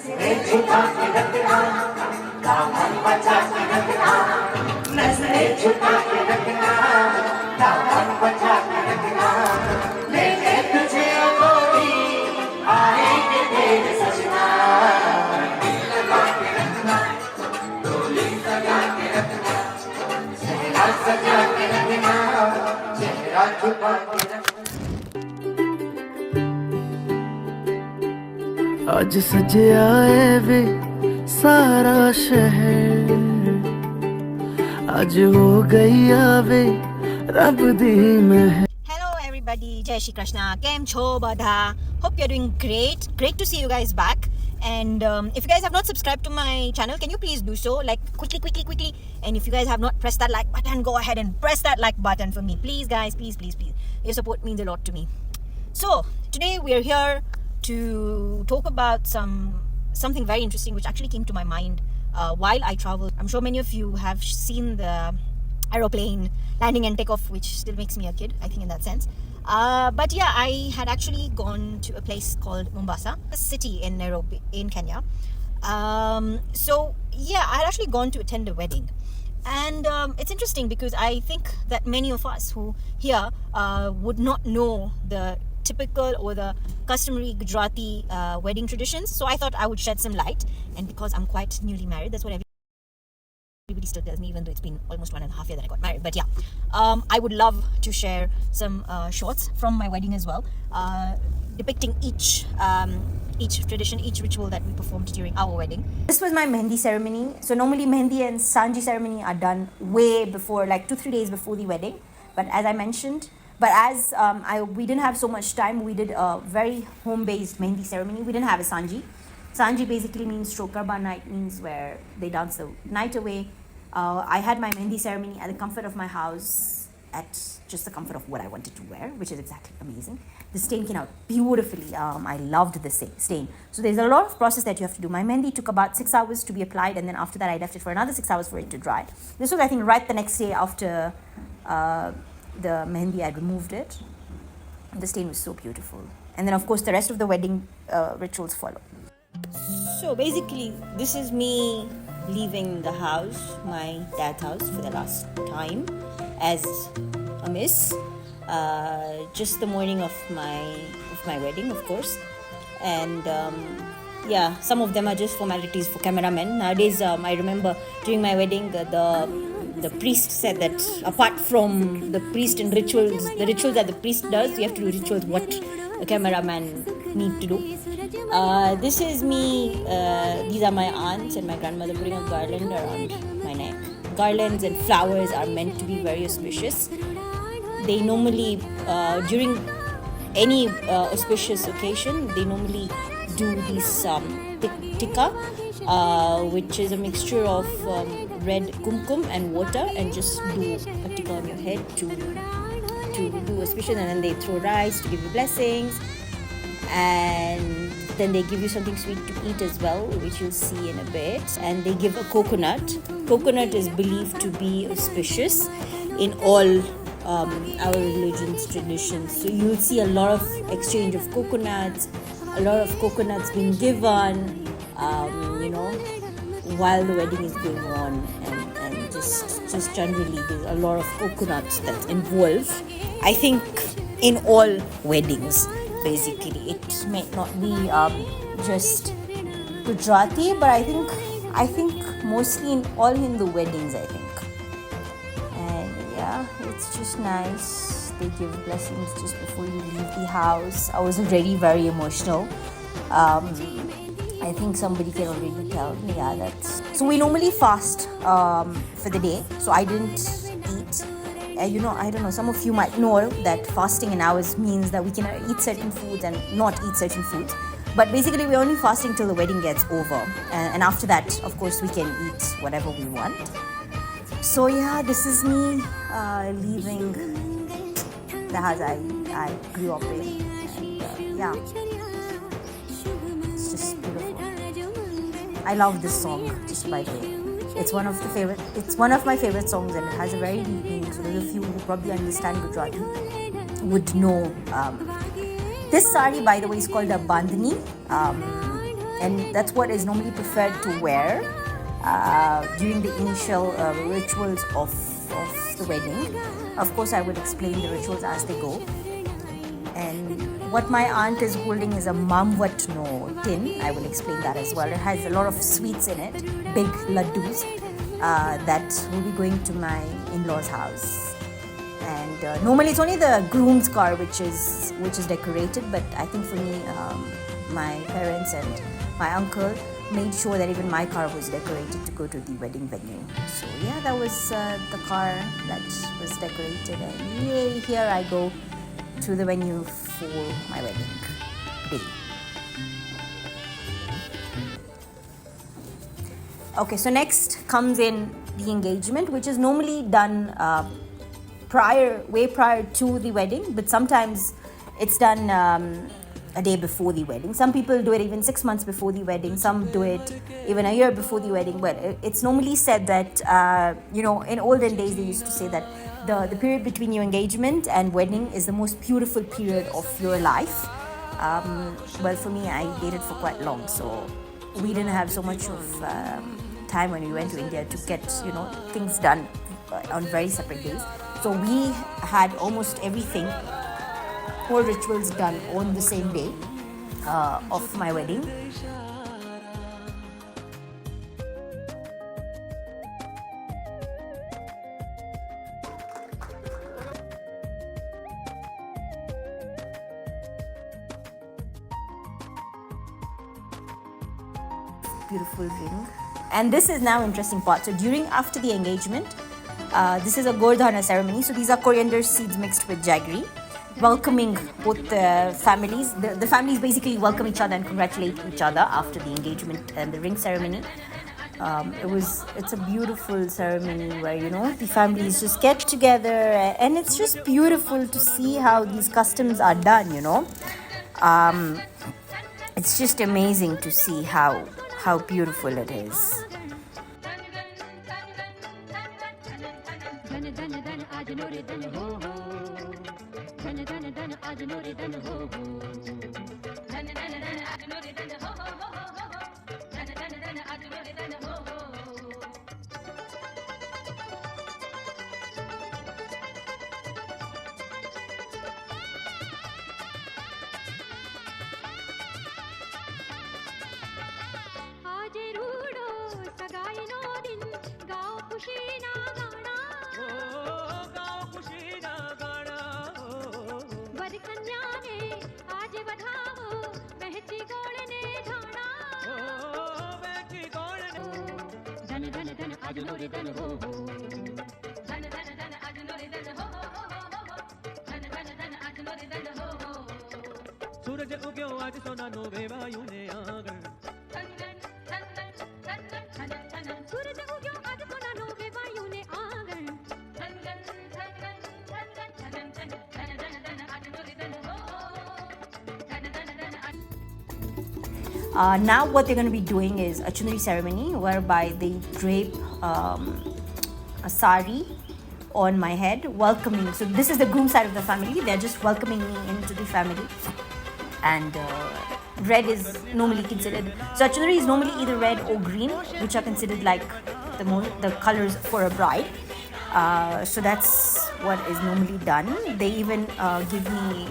झुका के रखना, दामन बचा के रखना, नजरें झुका के रखना, दामन बचा के रखना, लेके तुझे गोरी आएंगे तेरे सजना, दिल लगा के रखना, डोली सजा के रखना, चेहरा सजा के रखना, चेहरा झुका के रखना। आज सजया है वे सारा शहर, आज हो गई आवे रब दी महर. Hello everybody, Jai Shri Krishna. Kem cho badha? Hope you're doing great. Great to see you guys back. And if you guys have not subscribed to my channel, can you please do so? Like quickly. And if you guys have not pressed that like button, go ahead and press that like button for me. Please guys, please. Your support means a lot to me. So today we are here to talk about something very interesting which actually came to my mind while I traveled. I'm sure many of you have seen the aeroplane landing and takeoff, which still makes me a kid, I think, in that sense. But yeah, I had actually gone to a place called Mombasa, a city in Nairobi, in Kenya. So yeah, I had actually gone to attend a wedding. And it's interesting because I think that many of us who here would not know the typical or the customary Gujarati wedding traditions. So I thought I would shed some light. And because I'm quite newly married, that's what everybody still tells me, even though it's been almost 1.5 years that I got married. But yeah, I would love to share some shots from my wedding as well, depicting each tradition, each ritual that we performed during our wedding. This was my mehendi ceremony. So normally mehendi and sanji ceremony are done way before, like 2-3 days before the wedding. But as I mentioned, as we didn't have so much time, we did a very home-based mehendi ceremony. We didn't have a sanji. Sanji basically means Garba night, means where they dance the night away. I had my mehendi ceremony at the comfort of my house, at just the comfort of what I wanted to wear, which is exactly amazing. The stain came out beautifully. I loved the stain. So there's a lot of process that you have to do. My mehendi took about 6 hours to be applied, and then after that I left it for another 6 hours for it to dry. This was, I think, right the next day after the mehendi, I removed it. The stain was so beautiful. And then of course the rest of the wedding rituals follow. So basically this is me leaving the house, my dad's house, for the last time as a miss. Just the morning of my wedding, of course. And yeah, some of them are just formalities for cameramen. Nowadays I remember during my wedding the priest said that apart from the priest and rituals, the rituals that the priest does, you have to do rituals what a cameraman need to do. This is me, these are my aunts and my grandmother putting a garland around my neck. Garlands and flowers are meant to be very auspicious. They normally, during any auspicious occasion, they normally do this tikka, which is a mixture of red kumkum and water, and just do a tikka on your head to do auspicious, and then they throw rice to give you blessings, and then they give you something sweet to eat as well, which you'll see in a bit. And they give a coconut. Coconut is believed to be auspicious in all our religion's traditions. So you'll see a lot of exchange of coconuts, a lot of coconuts being given, while the wedding is going on, and just generally there's a lot of coconuts that's involved. I think in all weddings, basically, it may not be just Gujarati, but I think mostly in all Hindu weddings, I think. And yeah, it's just nice. They give blessings just before you leave the house. I was already very emotional. I think somebody can already tell. Yeah, that's. So we normally fast for the day. So I didn't eat. I don't know. Some of you might know that fasting in ours means that we can eat certain foods and not eat certain foods. But basically, we're only fasting till the wedding gets over. And after that, of course, we can eat whatever we want. So yeah, this is me leaving the house I grew up in. And yeah. Just beautiful. I love this song, just by the way. It's one of my favorite songs, and it has a very deep meaning. So those of you who probably understand Gujarati would know. This sari, by the way, is called a bandhani. and that's what is normally preferred to wear during the initial rituals of the wedding. Of course, I would explain the rituals as they go. And what my aunt is holding is a mamvatno tin. I will explain that as well. It has a lot of sweets in it, big laddus that will be going to my in-laws' house. And normally it's only the groom's car which is decorated, but I think for me, my parents and my uncle made sure that even my car was decorated to go to the wedding venue. So yeah, that was the car that was decorated, and yay, here I go to the venue for my wedding day. Okay, so next comes in the engagement, which is normally done way prior to the wedding, but sometimes it's done a day before the wedding. Some people do it even 6 months before the wedding. Some do it even a year before the wedding. But it's normally said that, in olden days they used to say that the period between your engagement and wedding is the most beautiful period of your life. Well, for me, I dated for quite long, so we didn't have so much of time when we went to India to get, things done on very separate days. So we had almost everything, all rituals done on the same day of my wedding. Beautiful ring. And this is now interesting part. So after the engagement, this is a Gordhana ceremony. So these are coriander seeds mixed with jaggery, welcoming both the families. The families basically welcome each other and congratulate each other after the engagement and the ring ceremony. It's a beautiful ceremony where, the families just get together, and it's just beautiful to see how these customs are done, It's just amazing to see how beautiful it is. सूरज उग्यो आज सोना no way वायु ने आंगन सूरज उग्यो आज सोना no way वायु ने आंगन Now what they're going to be doing is a chundri ceremony, whereby they drape a sari on my head, welcoming. So this is the groom side of the family. They're just welcoming me into the family. And red is normally considered, so chundri is normally either red or green, which are considered like the colors for a bride. So that's what is normally done. They even give me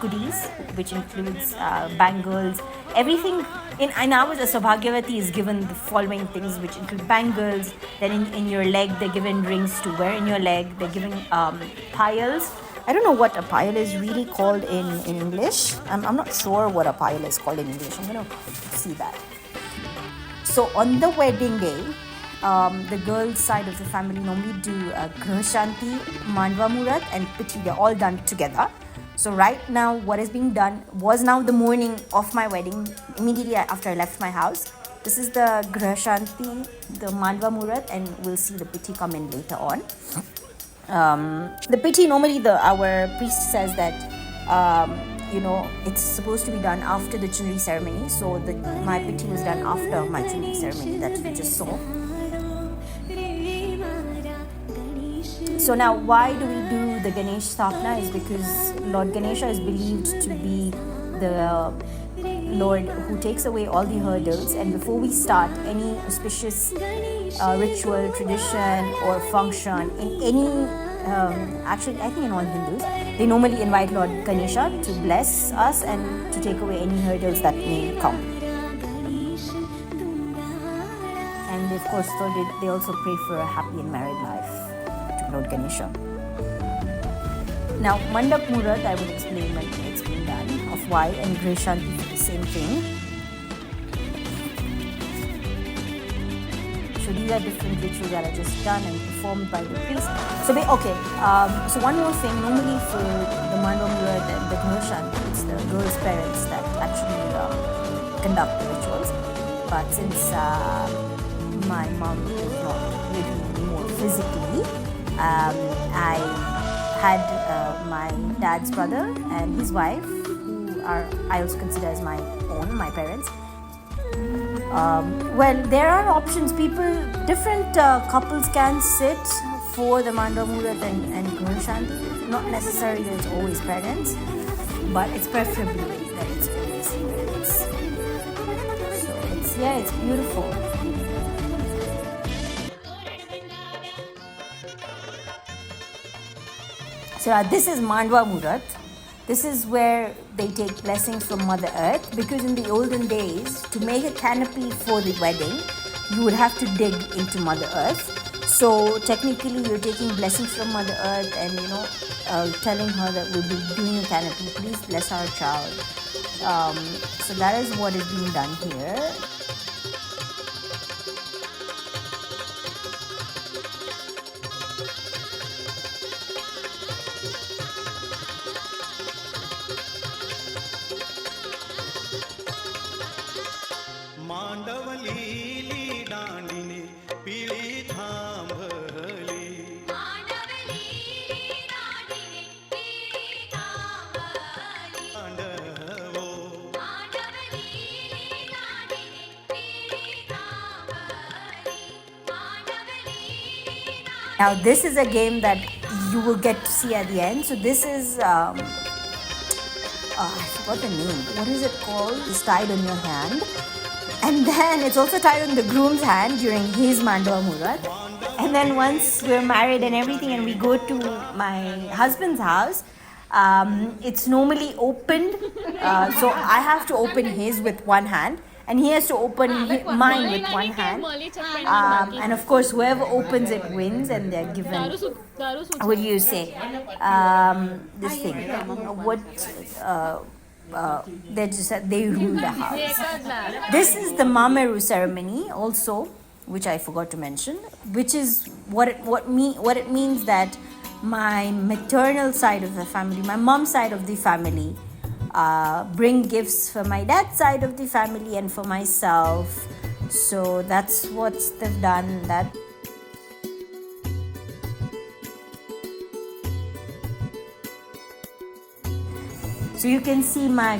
goodies, which includes bangles, everything. In ours, a Sabhagyavati is given the following things, which include bangles. Then in your leg, they're given rings to wear in your leg. They're giving piles. I don't know what a pile is really called in English. I'm not sure what a pile is called in English. I'm going to see that. So on the wedding day, the girls' side of the family normally do Grah Shanti, Mandva Murat and Pithi. They're all done together. So right now, what is being done was now the morning of my wedding, immediately after I left my house. This is the Grah Shanti, the Mandva Murat, and we'll see the Pithi come in later on. The Pithi, normally our priest says that, it's supposed to be done after the chundri ceremony. So my Pithi was done after my chundri ceremony that you just saw. So now, why do we do the Ganesh Sthapana is because Lord Ganesha is believed to be the Lord who takes away all the hurdles, and before we start any auspicious ritual, tradition, or function in any, actually, I think in all Hindus, they normally invite Lord Ganesha to bless us and to take away any hurdles that may come. And of course, so they also pray for a happy and married life to Lord Ganesha. Now, Mandap Murat, I will explain when it's been done, of why, and Greh Shanti for the same thing. So these are different rituals that are just done and performed by the priest. So so one more thing, normally for the Mandap Murat and the Greh Shanti, it's the girl's parents that actually conduct the rituals. But since my mom is not with me anymore physically, I had my dad's brother and his wife, who I also consider as my parents. Well, there are options. Different couples can sit for the Mandap Murat and Greh Shanti. Not necessarily that it's always parents, but it's preferably that it's always parents. So it's beautiful. So this is Mandwa Murat. This is where they take blessings from Mother Earth, because in the olden days, to make a canopy for the wedding, you would have to dig into Mother Earth. So technically, you're taking blessings from Mother Earth and telling her that we'll be doing a canopy. Please bless our child. So that is what is being done here. मांडवली डांडिने पिळी थांबली मांडवो Now this is a game that you will get to see at the end. So this is I forgot the name. What is it called? It's tied on your hand. And then it's also tied on the groom's hand during his Mandava Murat. And then once we're married and everything and we go to my husband's house, it's normally opened. So I have to open his with one hand and he has to open mine with one hand. And of course, whoever opens it wins, and they're given, what do you say, this thing, what... they rule the house. This is the Mameru ceremony also, which I forgot to mention, which is what it means that my maternal side of the family, my mom's side of the family, bring gifts for my dad's side of the family and for myself. So that's what they've done. So you can see my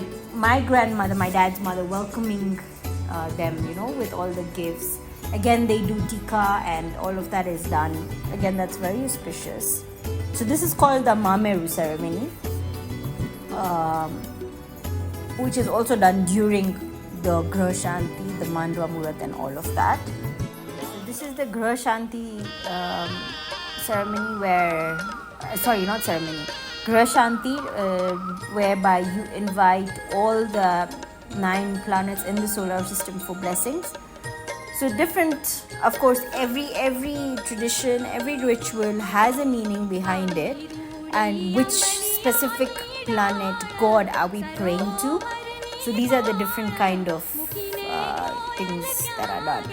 grandmother, my dad's mother, welcoming them, with all the gifts. Again, they do tika and all of that is done. Again, that's very auspicious. So this is called the Mameru ceremony, which is also done during the Greh Shanti, the Mandwa Murat and all of that. So this is the Greh Shanti ceremony where, Greh Shanti, whereby you invite all the 9 planets in the solar system for blessings. So different, of course, every tradition, every ritual has a meaning behind it, and which specific planet, god are we praying to. So these are the different kind of things that are done.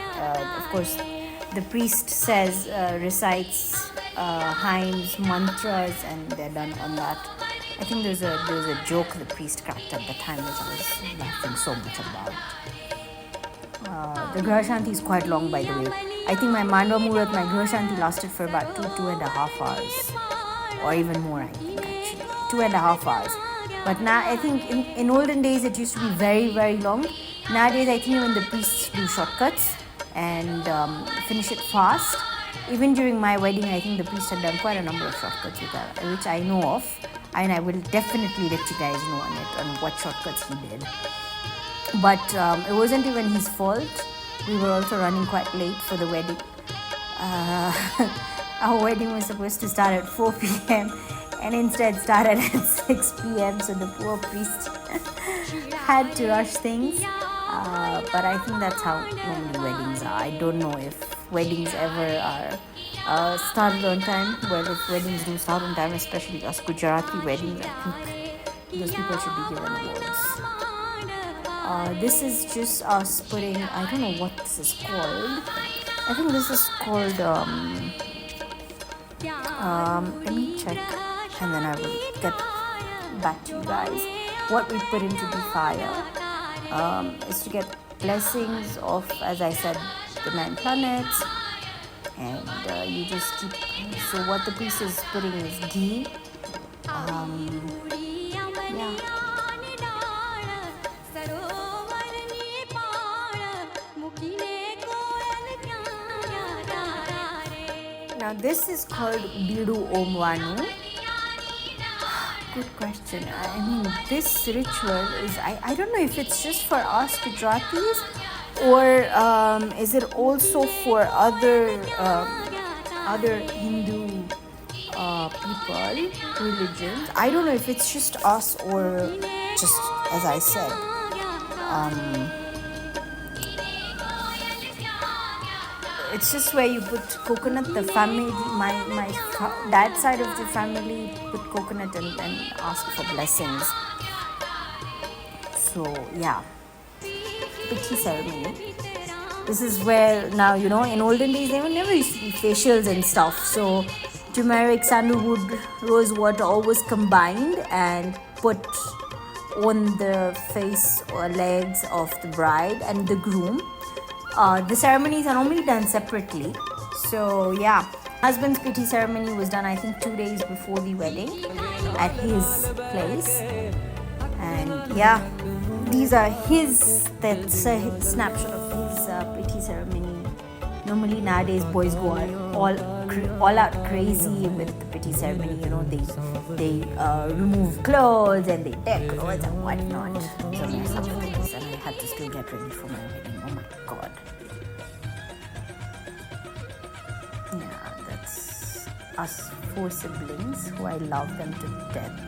Of course, the priest recites hymns, mantras, and they're done on that. I think there was a joke the priest cracked at the time, which I was laughing so much about. The Greh Shanti is quite long, by the way. I think my Mandwa Murat, my Greh Shanti lasted for about 2.5 hours, or even more, I think, actually. 2.5 hours. But now, I think in olden days, it used to be very, very long. Nowadays, I think even the priests do shortcuts and finish it fast. Even during my wedding, I think the priest had done quite a number of shortcuts with that, which I know of. And I will definitely let you guys know on what shortcuts he did. But it wasn't even his fault. We were also running quite late for the wedding. Our wedding was supposed to start at 4 p.m. and instead started at 6 p.m. So the poor priest had to rush things. But I think that's how normally weddings are. I don't know if weddings ever are started on time. Well, if weddings do start on time, especially us Gujarati weddings, I think those people should be given awards. This is just us putting, I don't know what this is called. I think this is called, let me check and then I will get back to you guys. What we put into the fire is to get blessings of, as I said, the 9 planets. And you just keep, so what the priest is putting is ghee. Yeah. Now this is called Bidu Om Vanu. Good question. I mean, this ritual is, I don't know if it's just for us Gujaratis or is it also for other Hindu people, religions. I don't know if it's just us or just, as I said, it's just where you put coconut. The family, my dad's side of the family put coconut and ask for blessings. So yeah, Pithi ceremony. This is where now, you know, in olden days they were never used to be facials and stuff. So turmeric, sandalwood, rose water all was combined and put on the face or legs of the bride and the groom. The ceremonies are normally done separately. So yeah, husband's Pithi ceremony was done I think 2 days before the wedding at his place. And yeah, these are that's a snapshot of his Pithi ceremony. Normally nowadays boys go all out crazy with the Pithi ceremony. You know, they remove clothes and they decorate and whatnot. So mess up with this, and I had to still get ready for my wedding. Oh my god. Yeah, that's us 4 siblings who I love them to death.